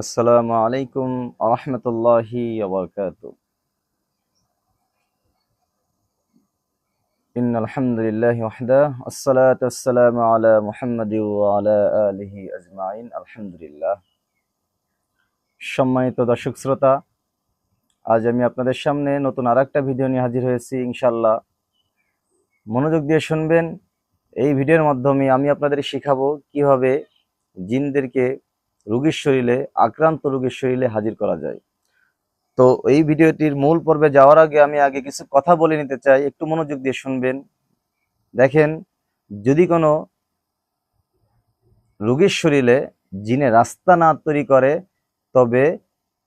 আসসালামু আলাইকুম আরহামতুল্লাহি ওয়াবারাকাতুহু। ইন্নাল হামদুলিল্লাহি ওয়াহদা আসসালাতু ওয়াসসালামু আলা মুহাম্মাদি ওয়া আলা আলিহি আজমাইন। আলহামদুলিল্লাহ। সম্মানিত দর্শক শ্রোতা, আজ আমি আপনাদের সামনে নতুন আরেকটা ভিডিও নিয়ে হাজির হয়েছি। ইনশাআল্লাহ মনোযোগ দিয়ে শুনবেন। এই ভিডিওর মাধ্যমে আমি আপনাদের শিখাবো কিভাবে জিনদেরকে আক্রান্ত রোগীর শরীরে হাজির করা যায়। তো এই ভিডিওটির মূল পর্বে যাওয়ার আগে আমি কিছু কথা বলে নিতে চাই, একটু মনোযোগ দিয়ে শুনবেন। দেখেন, যদি কোনো রোগীর শরীরে জিনে রাস্তা না তৈরি করে, তবে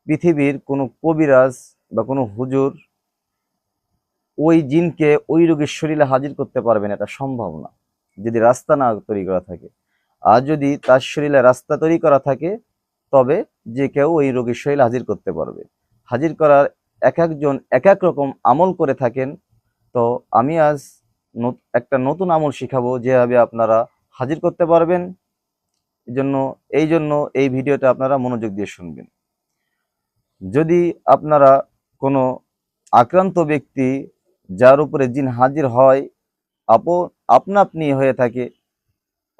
পৃথিবীর কোনো কবিরাজ বা কোনো হুজুর ওই জিনকে ওই রোগীর শরীরে হাজির করতে পারবে না, এটা সম্ভব না যদি রাস্তা না তৈরি করা থাকে। আর যদি তার শরীরে রাস্তা তৈরি করা থাকে, তবে যে কেউ ওই রোগীর শরীরে হাজির করতে পারবে। হাজির করার এক একজন এক এক রকম আমল করে থাকেন। তো আমি আজ একটা নতুন আমল শিখাবো, যেভাবে আপনারা হাজির করতে পারবেন। এই জন্য এই ভিডিওটা আপনারা মনোযোগ দিয়ে শুনবেন। যদি আপনারা কোনো আক্রান্ত ব্যক্তি যার উপরে জিন হাজির হয় আপনা আপনি হয়ে থাকে,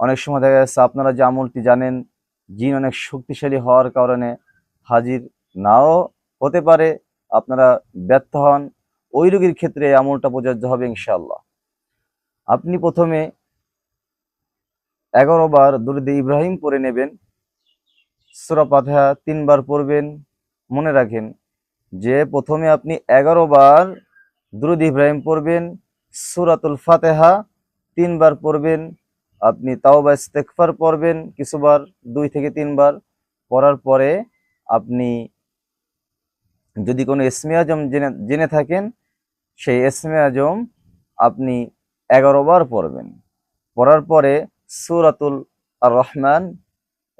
অনেক সময় দেখা যাচ্ছে আপনারা যে আমলটি জানেন, জিন অনেক শক্তিশালী হওয়ার কারণে হাজির নাও হতে পারে, আপনারা ব্যর্থ হন। ওই রোগীর ক্ষেত্রে এই আমলটা প্রযোজ্য হবে ইনশাআল্লাহ। আপনি প্রথমে 11 বার দুরূদ ইব্রাহিম পড়ে নেবেন। সূরা ফাতিহা 3 বার পড়বেন। মনে রাখেন যে প্রথমে আপনি 11 বার দুরূদ ইব্রাহিম পড়বেন, সূরাতুল ফাতিহা 3 বার পড়বেন, আপনি তাওবা ইস্তেগফার পড়বেন কিছুবার, 2 থেকে 3 বার পড়ার পরে আপনি যদি কোনো ইসমে আজম জেনে থাকেন, সেই ইসমে আজম আপনি 11 বার পড়বেন। পড়ার পরে সূরাতুল আর রহমান,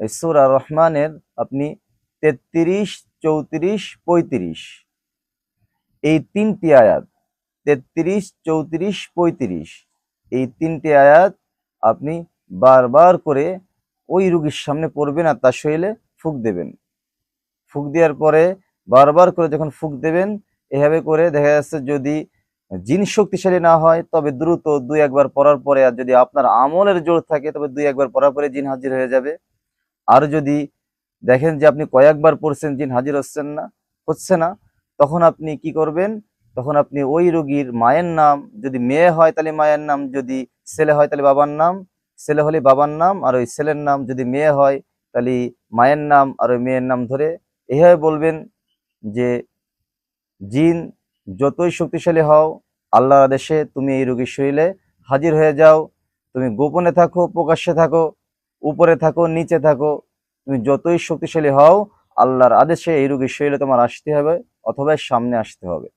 এই সূরা রহমানের আপনি 33, 34, 35 এই তিনটি আয়াত, 33, 34, 35 এই তিনটি আয়াত আপনি বারবার করে ওই রোগীর সামনে পড়বেন আর তার শরীরে ফুঁক দেবেন। ফুঁক দেওয়ার পরে বারবার করে যখন ফুঁক দেবেন, এভাবে করে দেখা যাচ্ছে যদি জিন শক্তিশালী না হয়, তবে দ্রুত 2-1 বার পড়ার পরে, আর যদি আপনার আমলের জোর থাকে, তবে 2-1 বার পড়ার পরে জিন হাজির হয়ে যাবে। আর যদি দেখেন যে আপনি কয়েকবার পড়ছেন জিন হাজির হচ্ছে না, তখন আপনি কি করবেন? তখন আপনি ওই রোগীর মায়ের নাম, যদি মেয়ে হয় তাহলে মায়ের নাম, যদি ছেলে হয় তাহলে বাবার নাম, ছেলে হলে বাবার নাম, আর ওই ছেলের নাম যদি মেয়ে হয় তাহলে মায়ের নাম, আর ওই মেয়ের নাম ধরে এভাবে বলবেন যে, জিন যতই শক্তিশালী হও, আল্লাহর আদেশে তুমি এই রোগীর শরীরে হাজির হয়ে যাও। তুমি গোপনে থাকো, প্রকাশ্যে থাকো, উপরে থাকো, নিচে থাকো, তুমি যতই শক্তিশালী হও, আল্লাহর আদেশে এই রোগীর শরীরে তোমার আসতে হবে, অথবা সামনে আসতে হবে।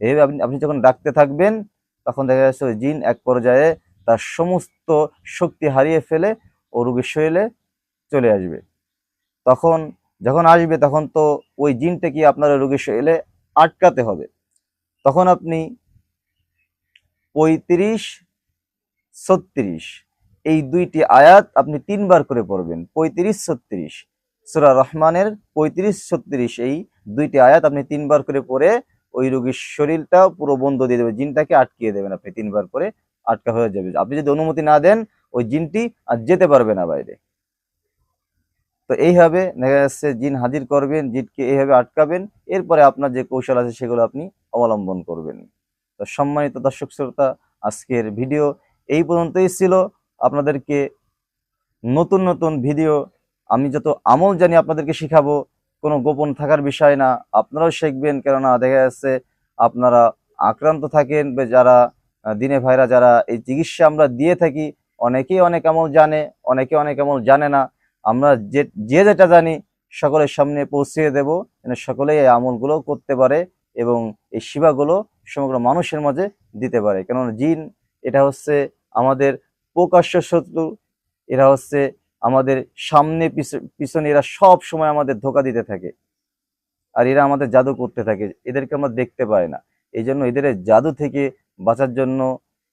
এইভাবে আপনি যখন ডাকতে থাকবেন, তখন দেখা যাচ্ছে ওই জিন এক পর্যায়ে তার সমস্ত শক্তি হারিয়ে ফেলে ও রোগীর শরীরে চলে আসবে। তখন যখন আসবে, তখন তো ওই জিনটাকে আপনার রোগীর শরীরে আটকাতে হবে। তখন আপনি 35, 36 এই দুইটি আয়াত আপনি 3 বার করে পড়বেন। 35, 36 সূরা রহমানের 35, 36 এই দুইটি আয়াত আপনি 3 বার করে পড়ে ওই রোগীর শরীরটা পুরো বন্ধ দিয়ে দেবেন, জিনটাকে আটকিয়ে দেবেন। আপনি 3 বার করে আটকা হয়ে যাবে। আপনি যদি অনুমতি না দেন, ওই জিনটি আর যেতে পারবে না বাইরে। তো এইভাবে দেখা যাচ্ছে জিন হাজির করবেন, জিনকে এইভাবে আটকাবেন। এরপরে আপনার যে কৌশল আছে সেগুলো আপনি অবলম্বন করবেন। তো সম্মানিত দর্শক শ্রোতা, আজকের ভিডিও এই পর্যন্তই ছিল। আপনাদেরকে নতুন নতুন ভিডিও, আমি যত আমল জানি আপনাদেরকে শিখাবো। কোনো গোপন থাকার বিষয় না, আপনারাও শিখবেন। কেননা দেখা যাচ্ছে আপনারা আক্রান্ত থাকেন, বা যারা দিনে ভাইরা যারা এই চিকিৎসা আমরা দিয়ে থাকি, অনেকেই অনেক আমল জানে, অনেকে অনেক আমল জানে না। আমরা যে যেটা জানি সকলের সামনে পৌঁছিয়ে দেব, যেন সকলেই এই আমলগুলো করতে পারে এবং এই সেবাগুলো সমগ্র মানুষের মাঝে দিতে পারে। কেননা জিন এটা হচ্ছে আমাদের প্রকাশ্য শত্রু, এরা হচ্ছে আমাদের সামনে পিছনে, এরা সব সময় আমাদের ধোঁকা দিতে থাকে, আর এরা আমাদের জাদু করতে থাকে। এদেরকে আমরা দেখতে পাই না। এই জন্য এদের জাদু থেকে বাঁচার জন্য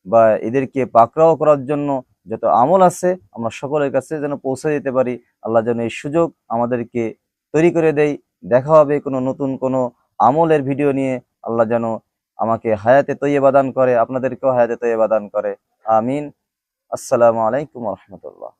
বা এদেরকে পাকড়াও করার জন্য যত আমল আছে, আমরা সকলের কাছে যেন পৌঁছে দিতে পারি। আল্লাহ যেন এই সুযোগ আমাদেরকে তৈরি করে দেই। দেখা হবে কোনো নতুন কোনো আমলের ভিডিও নিয়ে। আল্লাহ যেন আমাকে হায়াতে তৈয়বা দান করে, আপনাদেরকেও হায়াতে তৈয়বা দান করে। আমিন। আসসালামু আলাইকুম ওয়া রাহমাতুল্লাহ।